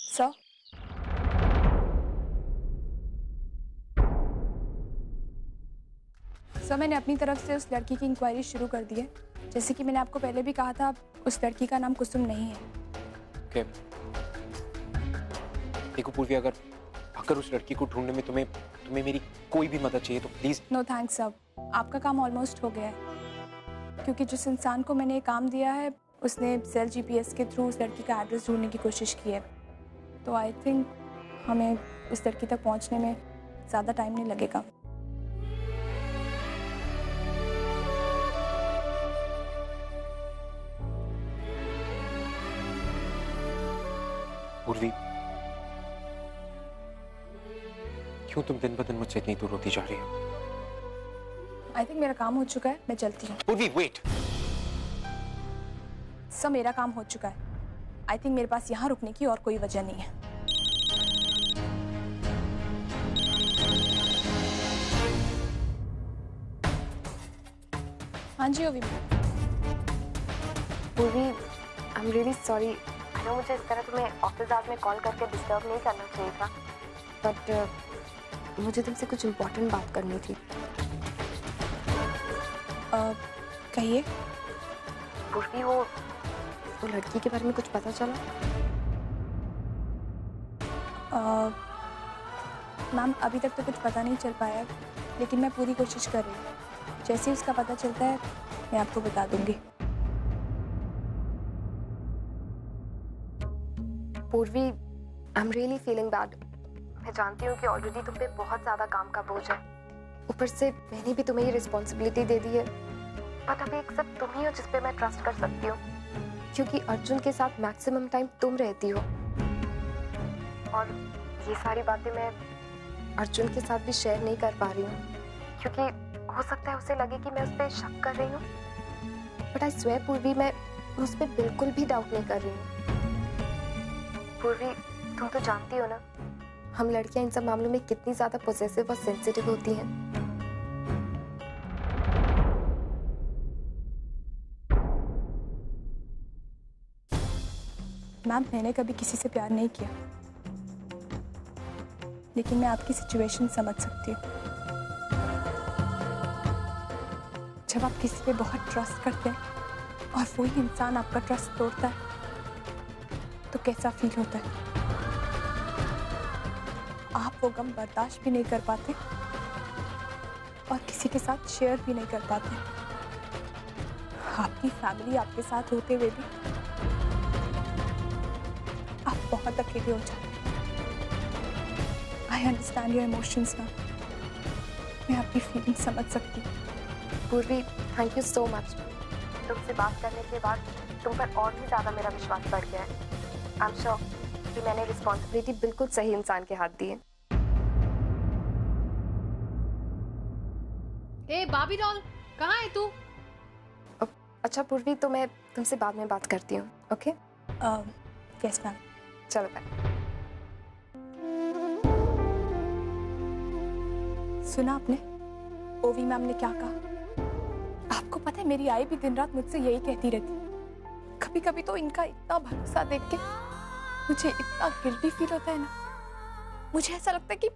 Sir, मैंने अपनी तरफ से उस लड़की की इंक्वायरी शुरू कर दी है। जैसे कि मैंने आपको पहले भी कहा था, उस लड़की का नाम कुसुम नहीं है। ओके। देखो पूर्वी, अगर उस लड़की को ढूंढने में तुम्हें मेरी कोई भी मदद चाहिए तो प्लीज। नो थैंक्स सर, आपका काम ऑलमोस्ट हो गया है, क्योंकि जिस इंसान को मैंने ये काम दिया है उसने सेल जीपीएस के थ्रू उस लड़की का एड्रेस ढूंढने की कोशिश की है। तो आई थिंक हमें उस लड़की तक पहुंचने में ज़्यादा टाइम नहीं लगेगा। पूर्वी, क्यों तुम दिन ब दिन मुझसे इतनी दूर होती जा रही हो? आई थिंक मेरा काम हो चुका है, मैं चलती हूँ। पूर्वी वेट। सर, मेरा काम हो चुका है। आई थिंक मेरे पास यहाँ रुकने की और कोई वजह नहीं है। हाँ जी ओवी। पूर्वी, I am really sorry. I know मुझे इस तरह तुम्हें ऑफिस आवर्स में कॉल करके डिस्टर्ब नहीं करना चाहिए था, बट मुझे तुमसे कुछ इम्पोर्टेंट बात करनी थी। कहिए। पूर्वी, वो लड़की के बारे में कुछ पता चला? मैम, अभी तक तो कुछ पता नहीं चल पाया, लेकिन मैं पूरी कोशिश कर रही हूँ। जैसे ही उसका पता चलता है मैं आपको बता दूंगी। पूर्वी, I am really feeling bad. मैं जानती हूँ कि ऑलरेडी तुम पे बहुत ज़्यादा काम का बोझ है, ऊपर से मैंने भी तुम्हें ये रिस्पॉन्सिबिलिटी दे दी है, बट अभी एक सब तुम ही हो जिस पे मैं ट्रस्ट कर सकती हूँ, क्योंकि अर्जुन के साथ मैक्सिमम टाइम तुम रहती हो। और ये सारी बातें मैं अर्जुन के साथ भी शेयर नहीं कर पा रही हूँ, क्योंकि हो सकता है उसे लगे कि मैं उस पर शक कर रही हूँ, बट आई स्वेयर पूर्वी, मैं उस पर बिल्कुल भी डाउट नहीं कर रही हूँ। पूर्वी, तुम तो जानती हो ना, हम लड़कियां इन सब मामलों में कितनी ज्यादा पॉसेसिव और सेंसिटिव होती हैं। मैम, मैंने कभी किसी से प्यार नहीं किया, लेकिन मैं आपकी सिचुएशन समझ सकती हूँ। जब आप किसी पे बहुत ट्रस्ट करते हैं और वही इंसान आपका ट्रस्ट तोड़ता है तो कैसा फील होता है। आप वो गम बर्दाश्त भी नहीं कर पाते और किसी के साथ शेयर भी नहीं कर पाते। आपकी फैमिली आपके साथ होते हुए भी आप बहुत अकेले हो जाते हैं। आई अंडरस्टैंड योर इमोशंस ना, मैं आपकी फीलिंग समझ सकती हूँ। पूर्वी, थैंक यू सो मच। तुमसे बात करने के बाद तुम पर और भी ज्यादा मेरा विश्वास बढ़ गया है। आई एम श्योर कि मैंने रिस्पॉन्सिबिलिटी बिल्कुल सही इंसान के हाथ दी है। ए बाबी डॉल, कहाँ है तू? अच्छा पूर्वी, तो मैं तुमसे बाद में बात करती हूँ। ओके? Yes ma'am. चलो बाय। सुना आपने ओवी मैम ने क्या कहा? आपको पता है, मेरी आई भी दिन रात मुझसे यही कहती रहती। कभी कभी तो इनका इतना भरोसा देख के मुझे इतना गिल्टी फील होता है ना, मुझे ऐसा लगता है कि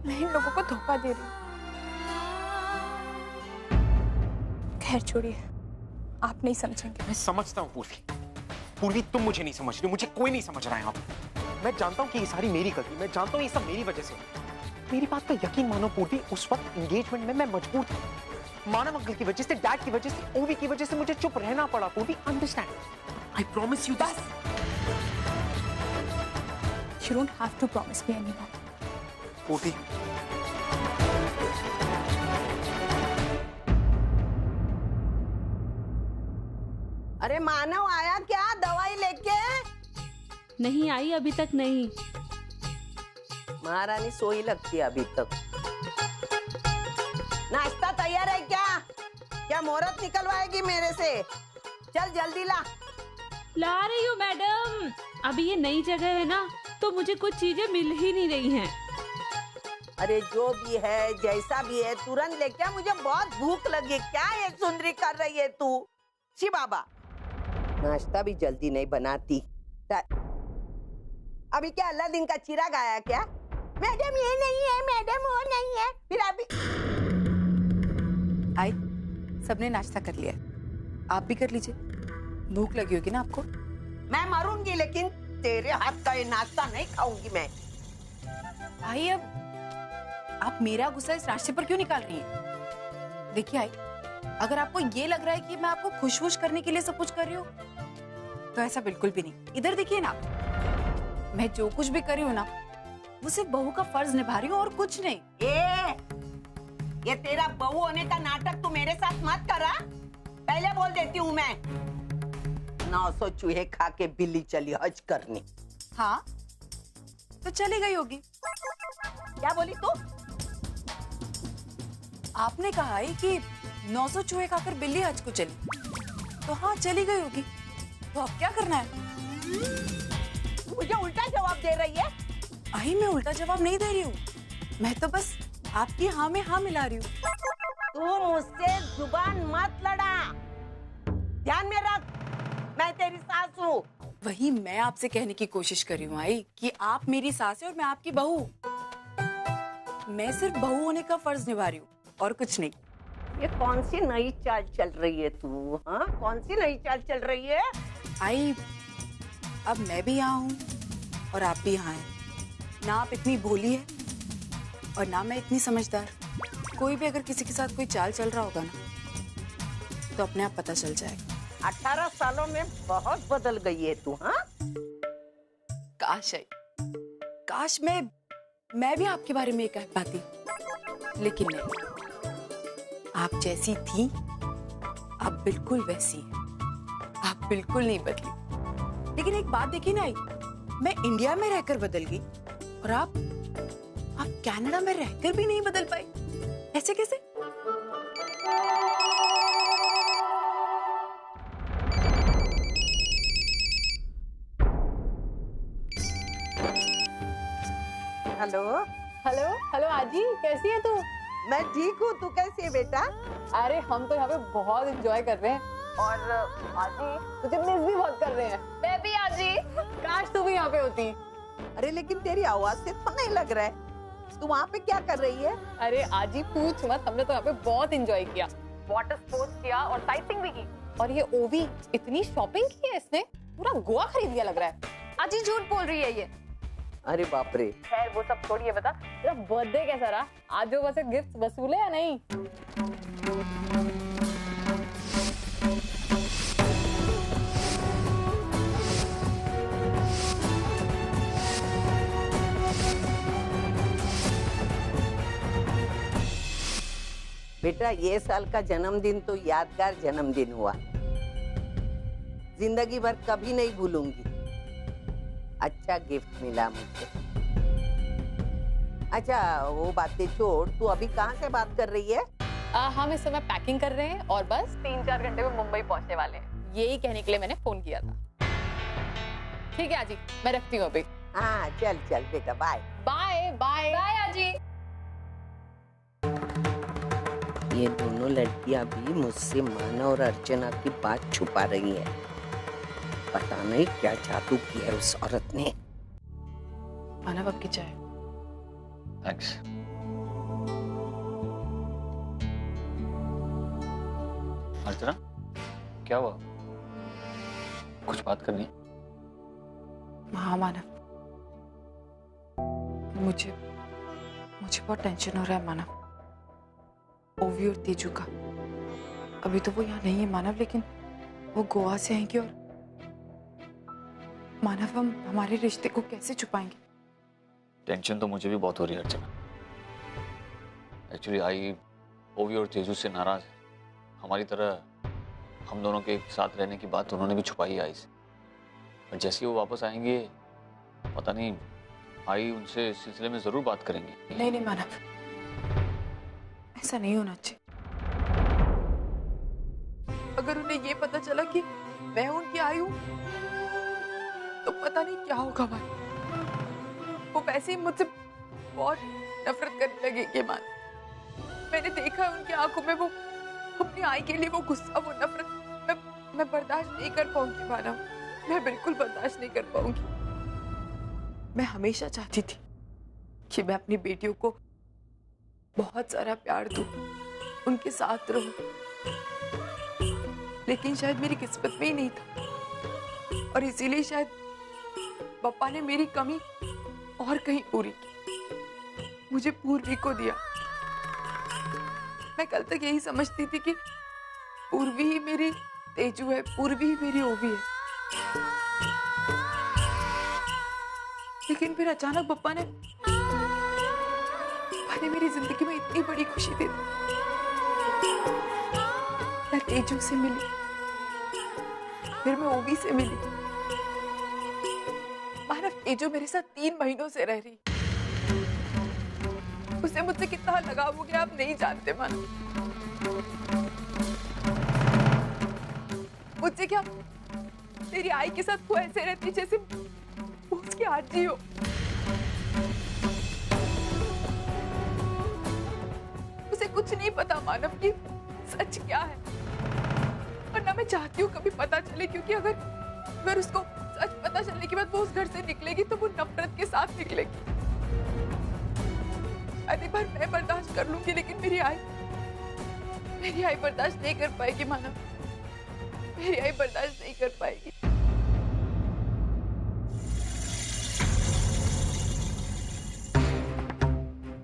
मैं इन लोगों को धोखा दे रही हूँ। खैर छोड़िए, आप नहीं समझेंगे। मैं समझता हूँ पूर्वी, तुम मुझे नहीं समझ रही, मुझे कोई नहीं समझ रहा है यहाँ पे। मैं जानता हूँ कि ये सारी मेरी गलती, मैं जानता हूँ ये सब मेरी वजह से। मेरी बात का यकीन मानो पूर्वी, उस वक्त एंगेजमेंट में मैं मजबूर था। मानव अंकल की वजह से, डैड की वजह से, ओवी की वजह से मुझे चुप रहना पड़ा। पूर्वी, understand. I promise you this. You don't have to promise me anymore. पूर्वी, अरे मानव आया क्या दवाई लेके? नहीं आई, अभी तक नहीं। महारानी सोई लगती है अभी तक। नाश्ता तैयार है क्या? क्या मुहूर्त निकलवाएगी मेरे से? चल जल्दी ला। ला रही हूँ मैडम। अभी ये नई जगह है ना, तो मुझे कुछ चीजें मिल ही नहीं रही हैं। अरे जो भी है, जैसा भी है, तुरंत लेके आ, मुझे बहुत भूख लगी। क्या ये सुंदरी कर रही है तू? शी बाबा, नाश्ता भी जल्दी नहीं बनाती। अभी क्या अल्लादीन का चिराग आया क्या? मैडम ये नहीं है, मैडम वो नहीं है, फिर अभी आई, सबने नाश्ता कर लिया, आप भी कर लीजिए, भूख लगी होगी ना आपको। मैं मरूंगी लेकिन तेरे हाथ का ये नाश्ता नहीं खाऊंगी मैं। आई, अब आप मेरा गुस्सा इस नाश्ते पर क्यों निकाल रही हैं? देखिए आई, अगर आपको ये लग रहा है कि मैं आपको खुश खुश करने के लिए सब कुछ कर रही हूँ तो ऐसा बिल्कुल भी नहीं। इधर देखिए ना, मैं जो कुछ भी कर रही हूँ ना वो सिर्फ बहू का फर्ज निभा रही हूँ और कुछ नहीं। ये तेरा बहू होने का नाटक तू मेरे साथ मत करा, पहले बोल देती हूँ मैं। 900 चूहे खा के बिल्ली चली हज करने। हाँ तो चली गई होगी। क्या बोली तू? आपने कहा है कि 900 चूहे खाकर बिल्ली हज को चली, तो हाँ चली गई होगी। तो अब क्या करना है? मुझे उल्टा जवाब दे रही है। आई, मैं उल्टा जवाब नहीं दे रही हूँ, मैं तो बस आपकी हाँ में हाँ मिला रही हूँ। तू मुझसे जुबान मत लड़ा, ध्यान में रख, मैं तेरी सास हूँ। वही मैं आपसे कहने की कोशिश कर रही हूँ आई कि आप मेरी सास है और मैं आपकी बहू। मैं सिर्फ बहू होने का फर्ज निभा रही हूँ और कुछ नहीं। ये कौन सी नई चाल चल रही है तू? हाँ, कौन सी नई चाल चल रही है? आई, अब मैं भी यहाँ हूँ और आप भी यहाँ हैं। ना आप इतनी भोली है और ना मैं इतनी समझदार। कोई भी अगर किसी के साथ कोई चाल चल रहा होगा ना तो अपने आप पता चल जाएगा। 18 सालों में बहुत बदल गई है तू। हाँ, काश आई, काश मैं भी आपके बारे में ये कह पाती, लेकिन नहीं। आप जैसी थी आप बिल्कुल वैसी हैं, आप बिल्कुल नहीं बदली। लेकिन एक बात देखिए ना आई, मैं इंडिया में रहकर बदल गई और आप कनाडा में रहकर भी नहीं बदल पाई। ऐसे कैसे? हेलो हेलो हेलो आजी, कैसी है तू? मैं ठीक हूँ, तू कैसी है बेटा? अरे हम तो यहाँ पे बहुत एंजॉय कर रहे हैं और आजी तुझे मिस भी बहुत कर रहे हैं। मैं भी आजी, काश तू भी यहाँ पे होती। अरे लेकिन तेरी आवाज से तो नहीं लग रहा है, तू वहाँ पे क्या कर रही है? अरे आजी पूछ मत, हमने तो यहाँ पे बहुत एंजॉय किया, वाटर स्पोर्ट्स किया और साइटिंग भी की। और ये ओवी इतनी शॉपिंग की है इसने, पूरा गोवा खरीद लिया लग रहा है। आजी झूठ बोल रही है ये। अरे बाप रे। खैर वो सब छोड़िए, बता तेरा बर्थडे कैसा रहा? आज जो वैसे गिफ्ट वसूले या नहीं? बेटा ये साल का जन्मदिन तो यादगार जन्मदिन हुआ, जिंदगी भर कभी नहीं भूलूंगी। अच्छा गिफ्ट मिला मुझे। अच्छा वो बातें छोड़, तू अभी कहाँ से बात कर रही है? हम इस समय पैकिंग कर रहे हैं और बस 3-4 घंटे में मुंबई पहुंचने वाले हैं। यही कहने के लिए मैंने फोन किया था। ठीक है आजी, मैं रखती हूँ अभी। हाँ चल चल बेटा, बाय बाय बाय बाय आजी। ये दोनों लड़कियां भी मुझसे माना और अर्चना की बात छुपा रही है। पता नहीं क्या जादू किया है उस औरत ने। मानव आपकी चाय। थैंक्स। अर्चना क्या हुआ? कुछ बात करनी? हाँ मानव, मुझे बहुत टेंशन हो रहा है मानव, ओवी और तेजू का। अभी तो वो यहाँ नहीं है मानव, लेकिन वो गोवा से आएंगे और मानव हम हमारे रिश्ते को कैसे छुपाएंगे? टेंशन तो मुझे भी बहुत हो रही है अर्चना। एक्चुअली आई ओवी और तेजू से नाराज है। हमारी तरह हम दोनों के एक साथ रहने की बात उन्होंने भी छुपाई है आई से। और जैसे ही वो वापस आएंगे, पता नहीं आई उनसे इस सिलसिले में जरूर बात करेंगे। नहीं मानव, ऐसा नहीं होना चाहिए। अगर उन्हें ये पता चला कि मैं उनकी आई हूं तो पता नहीं क्या होगा भाई। वो वैसे ही मुझसे बहुत नफरत करने लगेंगे मान। मैंने देखा है उनकी आंखों में वो अपनी आई के लिए वो गुस्सा, वो नफरत मैं बर्दाश्त नहीं कर पाऊंगी मानव, मैं बिल्कुल बर्दाश्त नहीं कर पाऊंगी। मैं हमेशा चाहती थी कि मैं अपनी बेटियों को बहुत सारा प्यार दूं, उनके साथ रहूं, लेकिन शायद मेरी किस्मत में ही नहीं था और इसीलिए शायद पापा ने मेरी कमी और कहीं पूरी की, मुझे पूर्वी को दिया। मैं कल तक यही समझती थी कि पूर्वी ही मेरी तेजू है, पूर्वी ही मेरी ओवी है, लेकिन फिर अचानक पापा ने मेरी जिंदगी में इतनी बड़ी खुशी दे दी। मैं तेजू से मिली, फिर मैं ओवी से मिली। मानव तेजू मेरे साथ 3 महीनों से रह रही, उसे मुझसे कितना लगाव हो गया आप नहीं जानते मानव। मुझसे क्या तेरी आई के साथ वो ऐसे रहती जैसे वो उसकी आजी हो। उसे कुछ नहीं पता मानव कि सच क्या है, और ना मैं चाहती हूँ कभी पता चले, क्योंकि अगर उसको सच पता चलने के बाद वो उस घर से निकलेगी तो वो नफरत के साथ निकलेगी। एक बार मैं बर्दाश्त कर लूंगी, लेकिन मेरी आई बर्दाश्त नहीं कर पाएगी मानव, मेरी आई बर्दाश्त नहीं कर पाएगी।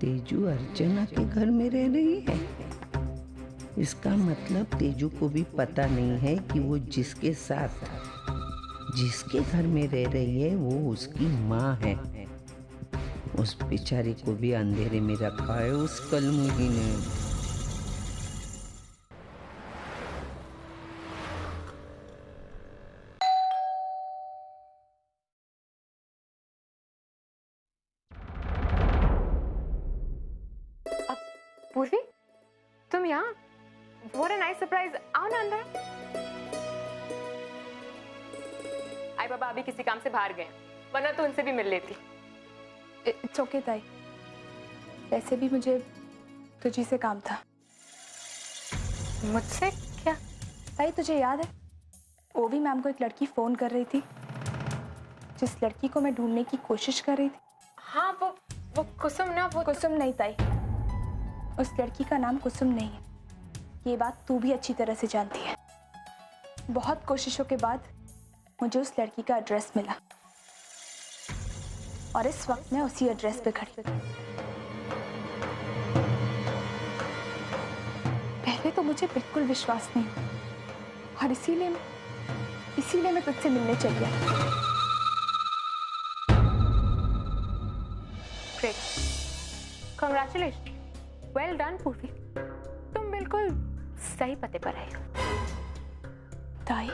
तेजू अर्चना के घर में रह रही है। इसका मतलब तेजू को भी पता नहीं है कि वो जिसके घर में रह रही है वो उसकी माँ है। उस बेचारी को भी अंधेरे में रखा है उस कलमुही ने। पूर्वी, तुम यहाँ? What a nice surprise! आओ ना अंदर। आई बाबा अभी किसी काम से बाहर गए, वरना तो उनसे भी मिल लेती। इट्स ओके ताई, वैसे भी मुझे तुझी से काम था। मुझसे क्या? ताई तुझे याद है ओवी मैम को एक लड़की फोन कर रही थी, जिस लड़की को मैं ढूंढने की कोशिश कर रही थी। हाँ वो कुसुम ना, वो कुसुम नहीं ताई, उस लड़की का नाम कुसुम नहीं है, ये बात तू भी अच्छी तरह से जानती है। बहुत कोशिशों के बाद मुझे उस लड़की का एड्रेस मिला और इस वक्त मैं उसी एड्रेस पे खड़ी। पहले तो मुझे बिल्कुल विश्वास नहीं हुआ और इसीलिए मैं तुझसे मिलने चली आई। ग्रेट, कांग्रेचुलेशन, वेल डन पूर्वी, तुम बिल्कुल सही पते पर आई हो। ताई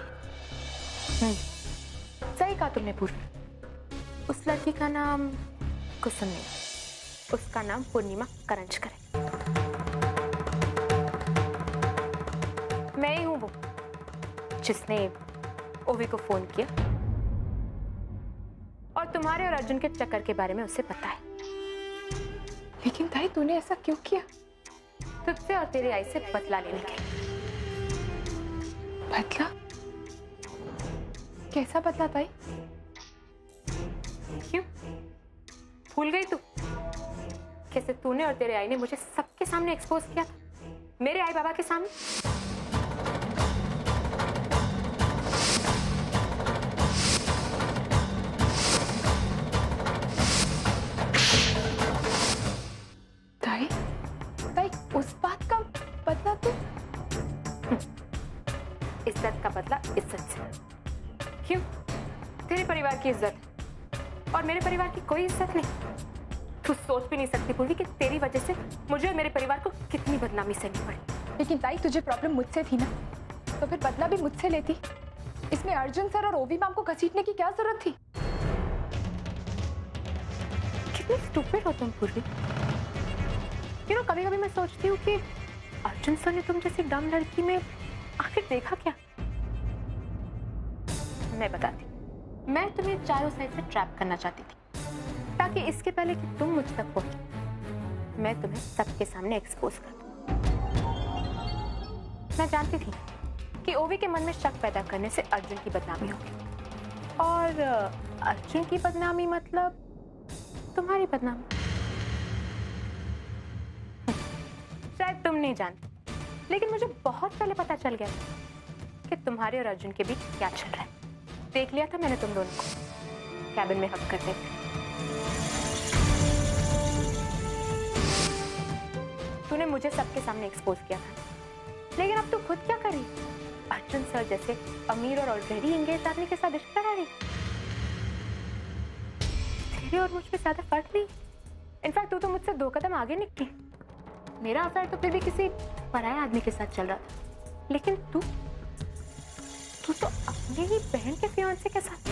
सही कहा तुमने पूर्वी, उस लड़की का नाम कुसुम नहीं, उसका नाम पूर्णिमा करंजकर है। मैं ही हूं वो जिसने ओवी को फोन किया और तुम्हारे और अर्जुन के चक्कर के बारे में उसे पता है। लेकिन ताई तूने ऐसा क्यों किया? तुझसे और तेरी आई से बदला लेने के लिए। बदला? कैसा बदला ताई? क्यों भूल गई तू कैसे तूने और तेरे आई ने मुझे सबके सामने एक्सपोज किया था, मेरे आई बाबा के सामने? उस बात का बदला तो इज्जत का बदला इज्जत से। क्यों? तेरे परिवार की इज्जत और मेरे परिवार की कोई इज्जत नहीं। तू सोच भी नहीं सकती पूर्वी कि तेरी वजह से मुझे और मेरे परिवार को कितनी बदनामी सहनी पड़ी। लेकिन ताई तुझे प्रॉब्लम मुझसे थी ना, तो फिर बदला भी मुझसे लेती। इसमें अर्जुन सर और ओवी मैम को घसीटने की क्या जरूरत थी? कितनी स्टूपिड हो तुम पूर्वी। कभी-कभी मैं सोचती हूँ कि अर्जुन सर ने तुम जैसी डम लड़की में आखिर देखा क्या? मैं बताती हूँ, मैं तुम्हें चारों साइड से ट्रैप करना चाहती थी, ताकि इसके पहले कि तुम मुझ तक पहुंचो, मैं तुम्हें सबके सामने एक्सपोज कर दूं। मैं जानती थी कि ओवी के मन में शक पैदा करने से अर्जुन की बदनामी होगी, और अर्जुन की बदनामी मतलब तुम्हारी बदनामी। शायद तुम नहीं जानते, लेकिन मुझे बहुत पहले पता चल गया कि तुम्हारे और अर्जुन के बीच क्या चल रहा है। देख लिया था मैंने तुम दोनों को कैबिन में हक करते थे। तूने मुझे सबके सामने एक्सपोज किया था, लेकिन अब तू खुद क्या करी? अर्जुन सर जैसे अमीर और ऑलरेडी एंगेज आदमी के साथ रिश्ता रहा रही। तेरे और मुझ में ज्यादा फर्क नहीं। इनफैक्ट तू तो मुझसे 2 कदम आगे निकली। मेरा अफेयर तो फिर भी किसी पराये आदमी के साथ चल रहा था, लेकिन तू तो अपने ही बहन के फियांसे के साथ।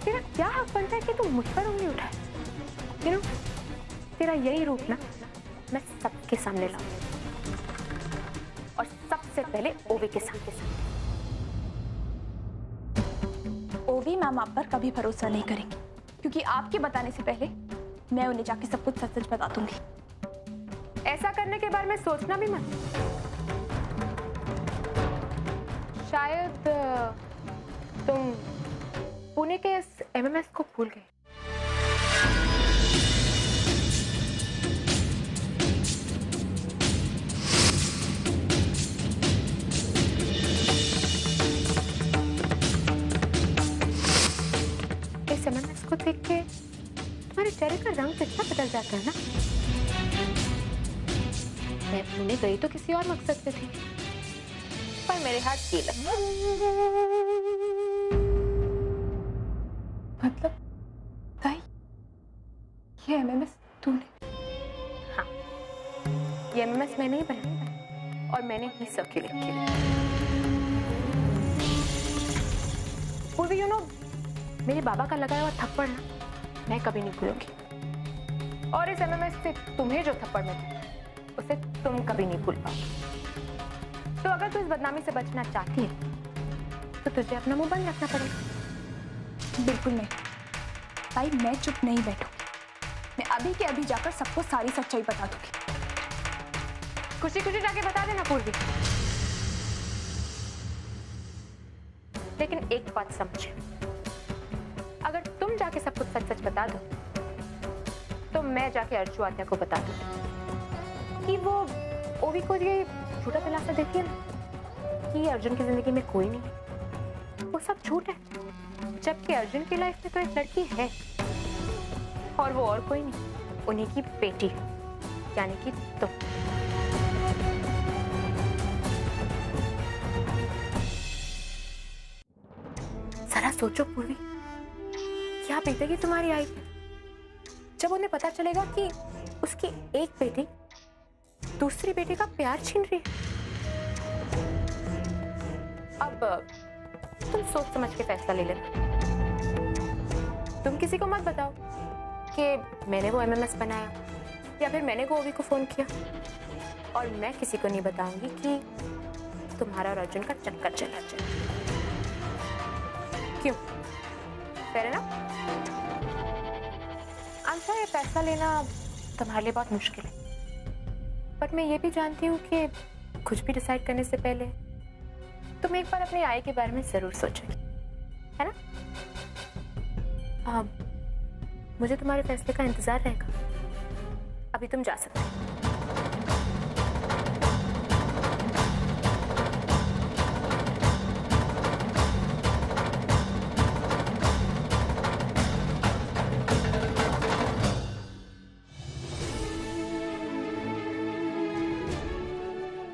तेरा क्या हक बनता है कि तू मुझ पर उंगली उठाए? यू नो, तेरा यही रूप ना मैं सबके सामने लाऊं, और सबसे पहले ओवी के सामने। ओवी मैम आप पर कभी भरोसा नहीं करेंगी, क्योंकि आपके बताने से पहले मैं उन्हें जाके सब कुछ सच सच बता दूंगी। ऐसा करने के बारे में सोचना भी मत। शायद तुम पुणे के इस एमएमएस को भूल गए। इस एमएमएस को देख के तुम्हारे चेहरे का रंग कितना बदल जाता है ना। मैं पुणे गई तो किसी और मकसद से थी, पर मेरे हाथ की लगा। मतलब ताई, ये एमएमएस तूने? हाँ, ये एमएमएस मैंने ही बनाया और मैंने ही सर्कुलेट किया। पूर्वी, यू नो, मेरे बाबा का लगाया हुआ थप्पड़ ना मैं कभी नहीं भूलूंगी, और इस एमएमएस से तुम्हें जो थप्पड़ मिला उसे तुम कभी नहीं भूल पाओगे। तो अगर तू इस बदनामी से बचना चाहती है तो तुझे अपना मुंह बंद रखना पड़ेगा। बिल्कुल नहीं ताई, मैं चुप नहीं बैठूंगी। मैं अभी के अभी जाकर सबको सारी सच्चाई बता दूंगी। खुशी खुशी जाके बता देना पूर्वी, लेकिन एक बात समझे, अगर तुम जाके सब कुछ सच सच बता दो तो मैं जाके अर्चू आत्या को बता दूंगी कि वो ओवी को ये झूठा दिलासा देती है ना कि अर्जुन की जिंदगी में कोई नहीं है, वो सब झूठ है। जबकि अर्जुन की लाइफ में तो एक लड़की है, और वो और कोई नहीं, उन्हीं की बेटी है, यानी कि तुम। जरा सोचो पूर्वी, क्या बीतेगी तुम्हारी आई पे जब उन्हें पता चलेगा कि उसकी एक बेटी दूसरी बेटी का प्यार छीन रही है। अब तुम सोच समझ के फैसला ले लेना। तुम किसी को मत बताओ कि मैंने वो एमएमएस बनाया या फिर मैंने को ओवी को फोन किया, और मैं किसी को नहीं बताऊंगी कि तुम्हारा और अर्जुन का चक्कर चला जाए। क्यों? फेयर है ना? आंसर, ये फैसला लेना तुम्हारे लिए बहुत मुश्किल है, बट मैं ये भी जानती हूँ कि कुछ भी डिसाइड करने से पहले तुम एक बार अपनी आय के बारे में जरूर सोचोगी, है ना? मुझे तुम्हारे फैसले का इंतजार रहेगा। अभी तुम जा सकते हो।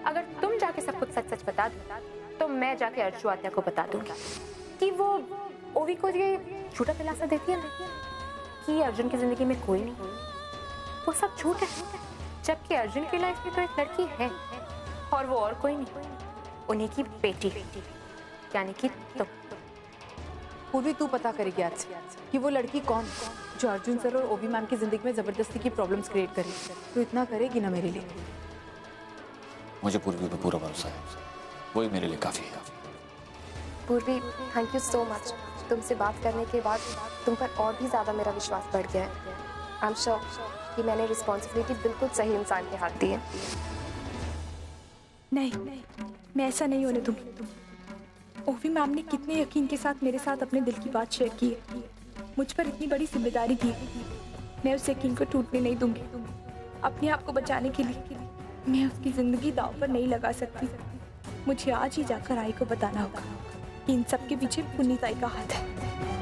अगर तुम जाके सब कुछ सच सच बता दो तो मैं जाके अर्चू आत्या को बता दूंगी कि वो ओवी को ये झूठा दिलासा देती है ना कि अर्जुन की जिंदगी में कोई नहीं, वो सब झूठ है। जबकि अर्जुन की लाइफ में तो एक लड़की है, और वो और कोई नहीं, उन्हीं की बेटी, यानी कि तुम। पूर्वी, तू पता करेगी आज से कि वो लड़की कौन जो अर्जुन सर और ओवी मैम की जिंदगी में जबरदस्ती की प्रॉब्लम्स क्रिएट करी। तू इतना करेगी ना मेरे लिए? मुझे पूर्वी पे पूरा भरोसा है, वही मेरे लिए काफी है। पूर्वी, थैंक यू सो मच। तुमसे बात करने के बाद तुम पर और भी ज्यादा मेरा विश्वास बढ़ गया है। आई एम श्योर कि मैंने रिस्पॉन्सिबिलिटी बिल्कुल सही इंसान के हाथ दी है। नहीं, मैं ऐसा नहीं होने दूंगी। ओवी मैम ने कितने यकीन के साथ मेरे साथ अपने दिल की बात शेयर की है, मुझ पर इतनी बड़ी जिम्मेदारी दी है, मैं उस यकीन को टूटने नहीं दूंगी। अपने आप को बचाने के लिए मैं उसकी जिंदगी दांव पर नहीं लगा सकती। मुझे आज ही जाकर आई को बताना होगा कि इन सब के पीछे पुनीत आई का हाथ है।